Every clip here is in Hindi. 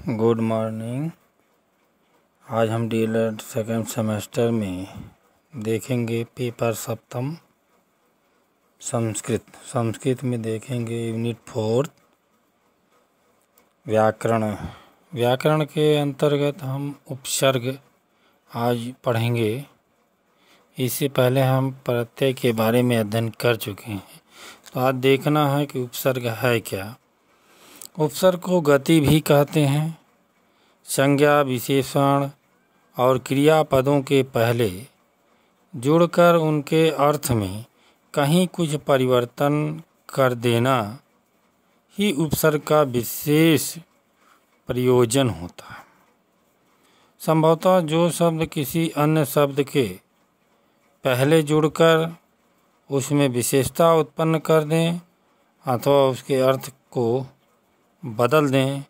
Good morning. आज हम डीएलएड सेकेंड सेमेस्टर में देखेंगे पेपर सप्तम संस्कृत में देखेंगे यूनिट 4 व्याकरण के अंतर्गत हम उपसर्ग आज पढ़ेंगे। इससे पहले हम प्रत्यय के बारे में अध्ययन कर चुके हैं, तो आज देखना है कि उपसर्ग है क्या। उपसर्ग को गति भी कहते हैं। संज्ञा, विशेषण और क्रियापदों के पहले जुड़कर उनके अर्थ में कहीं कुछ परिवर्तन कर देना ही उपसर्ग का विशेष प्रयोजन होता है। संभवतः जो शब्द किसी अन्य शब्द के पहले जुड़कर उसमें विशेषता उत्पन्न कर दें अथवा उसके अर्थ को बदल दें,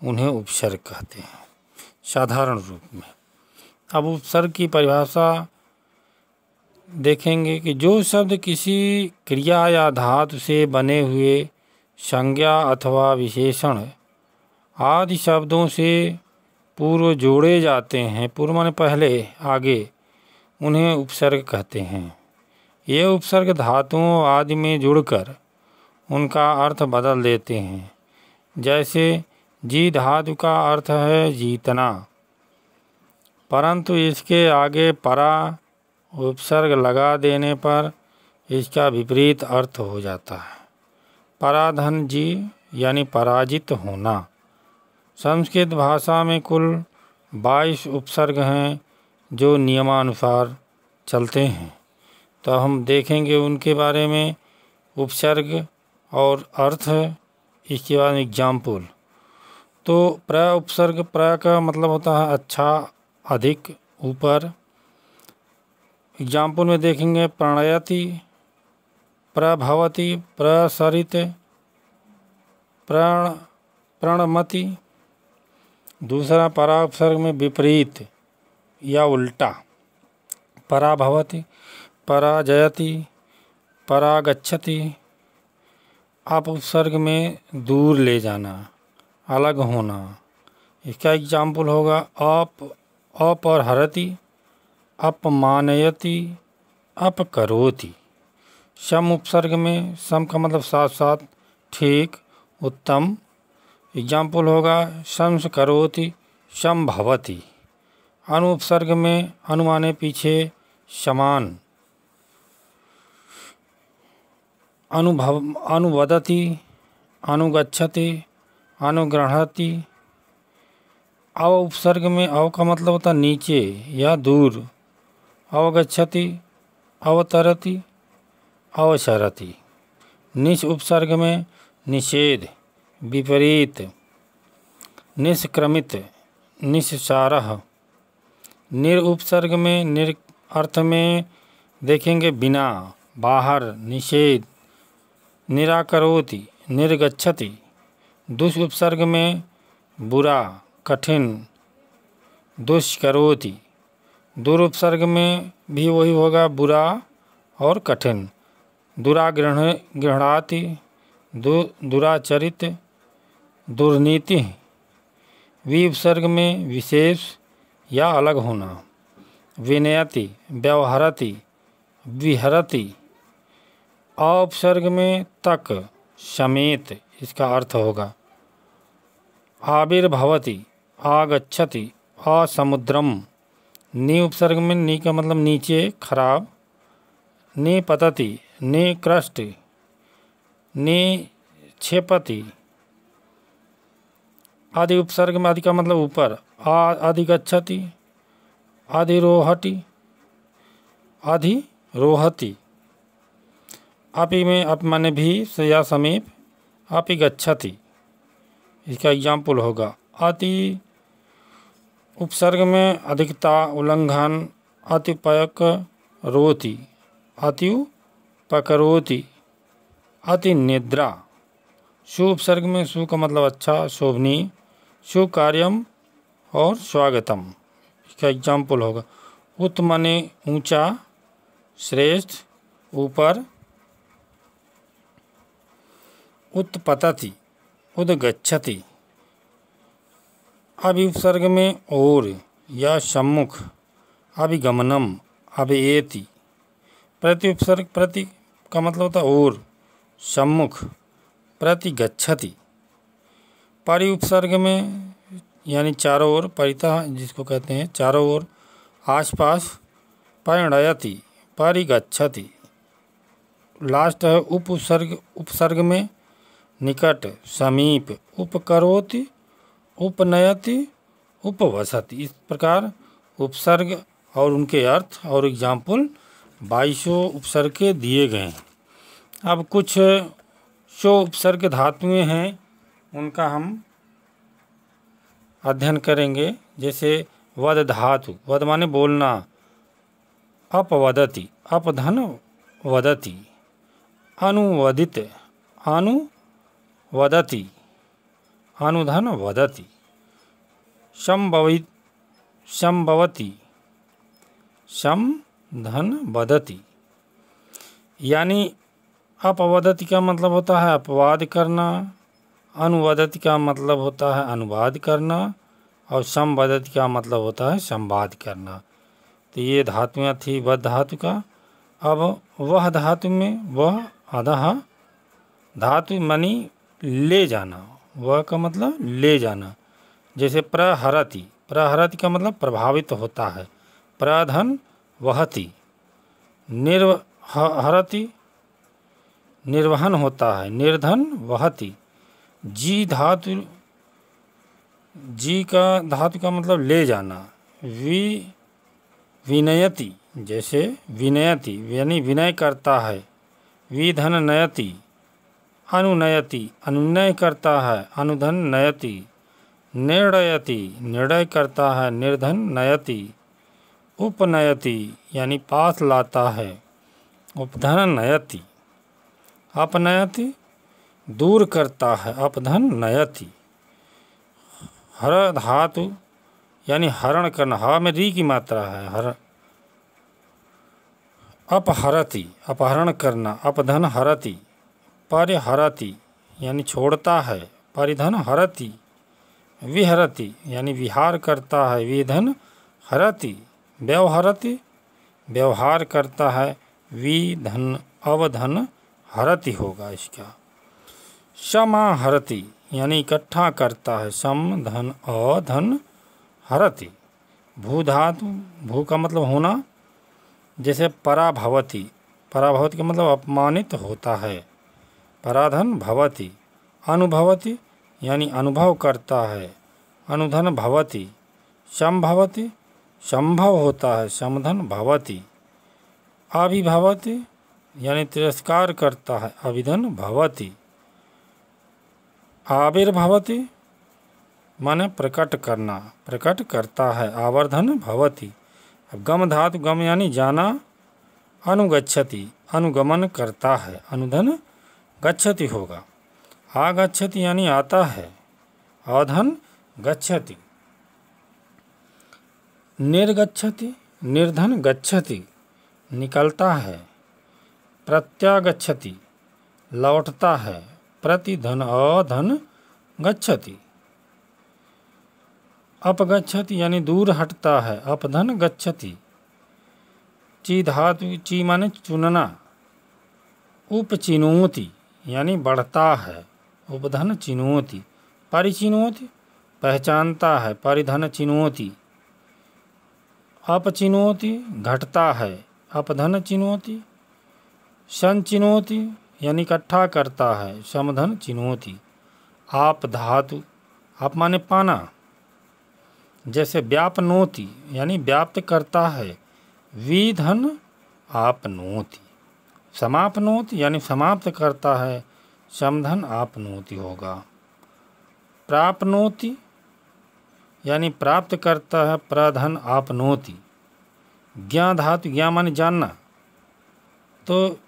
उन्हें उपसर्ग कहते हैं साधारण रूप में। अब उपसर्ग की परिभाषा देखेंगे कि जो शब्द किसी क्रिया या धातु से बने हुए संज्ञा अथवा विशेषण आदि शब्दों से पूर्व जोड़े जाते हैं, पूर्व माने पहले, आगे, उन्हें उपसर्ग कहते हैं। ये उपसर्ग धातुओं आदि में जुड़कर उनका अर्थ बदल देते हैं। जैसे जी धातु का अर्थ है जीतना, परंतु इसके आगे परा उपसर्ग लगा देने पर इसका विपरीत अर्थ हो जाता है। पराधन जी यानी पराजित होना। संस्कृत भाषा में कुल 22 उपसर्ग हैं जो नियमानुसार चलते हैं, तो हम देखेंगे उनके बारे में। उपसर्ग और अर्थ, इसके बाद एग्जाम्पल। तो प्र उपसर्ग, प्र का मतलब होता है अच्छा, अधिक, ऊपर। एग्जाम्पल में देखेंगे प्रणयति, प्रभवति, प्रसरित, प्रणमति। दूसरा परा उपसर्ग में विपरीत या उल्टा, पराभवति, पराजयति, परागच्छति। आप उपसर्ग में दूर ले जाना, अलग होना। इसका एग्जाम्पल होगा अपहरति, अपमानयति, अपकरोति। सम उपसर्ग में सम का मतलब साथ साथ, ठीक, उत्तम। एग्जाम्पल होगा संस्करोति, संभवति। अनु उपसर्ग में अनु माने पीछे, समान। अनुवदति, अनुगच्छति, अनुगृह्णति। अव उपसर्ग में अव का मतलब होता नीचे या दूर। अवगच्छति, अवतरति, अवसरति। निश उपसर्ग में निषेध, विपरीत। निष्क्रमित, निस्सारः। निर उपसर्ग में निर अर्थ में देखेंगे बिना, बाहर, निषेध। निराकरोति, निर्गच्छति। दुष उपसर्ग में बुरा, कठिन, दुष्करोति। दुर उपसर्ग में भी वही होगा, बुरा और कठिन। दुरागृह्णाति, दुराचरित, दुर्नीति। वि उपसर्ग में विशेष या अलग होना। विनयति, व्यवहरति, विहरति। उपसर्ग में तक, समेत, इसका अर्थ होगा। आविर्भवति, आगच्छति, असमुद्रम। नी उपसर्ग में नी का मतलब नीचे, खराब। निपतति, निकृष्ट, निक्षेपति। आदि उपसर्ग में आदि का मतलब ऊपर। अधिगच्छति, अधिरोहति, अधिरोहति। अपि में अप माने भी या समीप, अपि गच्छति। इसका एग्जाम्पल होगा। अति उपसर्ग में अधिकता, उल्लंघन। अतिपकरोति, अत्युपकरोति, अति निद्रा। सु उपसर्ग में सु का मतलब अच्छा, शोभनीय, सुकार्यम और स्वागतम। इसका एग्जाम्पल होगा। उत माने ऊंचा, श्रेष्ठ, ऊपर। उत्पतति, उदगच्छति। अभिउपसर्ग में और या सम्मुख, अभिगमनम, अभिएति। प्रत्युपसर्ग प्रति का मतलब होता है और, सम्मुख, प्रति गच्छति। परिउपसर्ग में यानी चारों ओर, परितः जिसको कहते हैं चारों ओर, आसपास, परिणयति, परिगच्छति। लास्ट है उपसर्ग। उपसर्ग में निकट, समीप, उपकरोति, उपनयति, उपवसति। इस प्रकार उपसर्ग और उनके अर्थ और एग्जाम्पल 22 उपसर्ग के दिए गए हैं। अब कुछ शो उपसर्ग धातुएं हैं, उनका हम अध्ययन करेंगे। जैसे वद धातु, वद माने बोलना, अपवदति, अपधन वदति, अनुवदित, अनुवदति, अनुधन वदति, संभवित, संभवति, समधन वदति। यानी अपवदति का मतलब होता है अपवाद करना, अनुवदति का मतलब होता है अनुवाद करना, और संवदति का मतलब होता है संवाद करना। तो ये धातुएं थी वद धातु का। अब वह धातु में वह अधः धातु मानी ले जाना, वह का मतलब ले जाना। जैसे प्रहरति, प्रहरति का मतलब प्रभावित होता है। प्रधन वहति, निर्हरति निर्वहन होता है। निर्धन वहति। जी धातु, जी का धातु का मतलब ले जाना। विनयति, जैसे विनयति यानी विनय करता है। विधन नयति, अनुनयति अनुनय करता है। अनुधन नयति, निर्णयति निर्णय करता है। निर्धन नयति, उपनयति यानी पास लाता है। उपधन नयति, अपनयति दूर करता है। अपधन नयति। हर धातु यानी हरण करना, हा में री की मात्रा है। हर अपहरति अपहरण करना। अपधन हरति, परिहरति यानी छोड़ता है। परिधन हरति, विहरति यानी विहार करता है। विधन हरति, व्यवहरति व्यवहार करता है। विधन अवधन हरति होगा इसका। समाहरति यानी इकट्ठा करता है। सम धन अधन हरति। भू धातु, भू का मतलब होना। जैसे पराभवति, पराभवति का मतलब अपमानित होता है। पराधन भवति, अनुभवति यानी अनुभव करता है। अनुधन भवति, संभवति संभव होता है। समधन भवति, अभिभवति यानी तिरस्कार करता है। अभिधन भवति, आविर्भवति माने प्रकट करना, प्रकट करता है। आवर्धन भवति। अब गम धातु, गम यानी जाना। अनुगच्छति अनुगमन करता है। अनुधन गच्छति होगा। आगच्छति यानी आता है। अधन गच्छति। निर्गच्छति निर्धन गच्छति निकलता है। प्रत्यागच्छति लौटता है। प्रतिधन अधन गच्छति। अपगच्छति यानी दूर हटता है। अपधन गच्छति। ची धातु, ची माने चुनना। उपचिनोति यानी बढ़ता है। उपधन चिनोति। परिचिनोति पहचानता है। परिधन चिनोति। अपचिनोति घटता है। अपधन चिनोति। संचिनोति यानी इकट्ठा करता है। समधन चिनोति। आप धातु, आप माने पाना। जैसे व्यापनोति यानी व्याप्त करता है। विधन आपनोति। समापनोति यानी समाप्त करता है। समधन आपनोति होगा। प्राप्नोति यानी प्राप्त करता है। प्रधन आपनोति। ज्ञा धातु, ज्ञा माने जानना, तो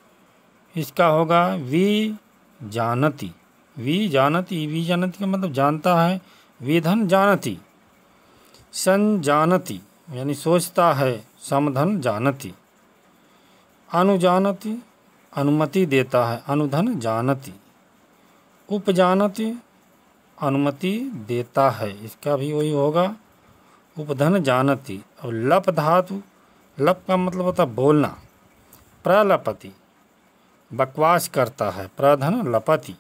इसका होगा वि जानति। वि जानति, वि जानति का मतलब जानता है। विधन जानति। संजानति यानी सोचता है। समधन जानति। अनुजानति अनुमति देता है। अनुधन जानति। उपजानति अनुमति देता है, इसका भी वही होगा उपधन जानति। अब लप धातु, लप का मतलब होता है बोलना, प्रलपति बकवास करता है, प्रधन लपति।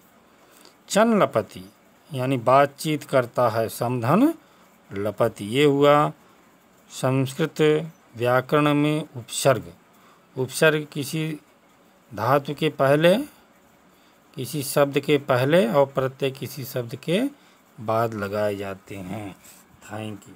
चन लपति यानी बातचीत करता है, समधन लपति। ये हुआ संस्कृत व्याकरण में उपसर्ग। उपसर्ग किसी धातु के पहले, किसी शब्द के पहले और प्रत्यय किसी शब्द के बाद लगाए जाते हैं। Thank you.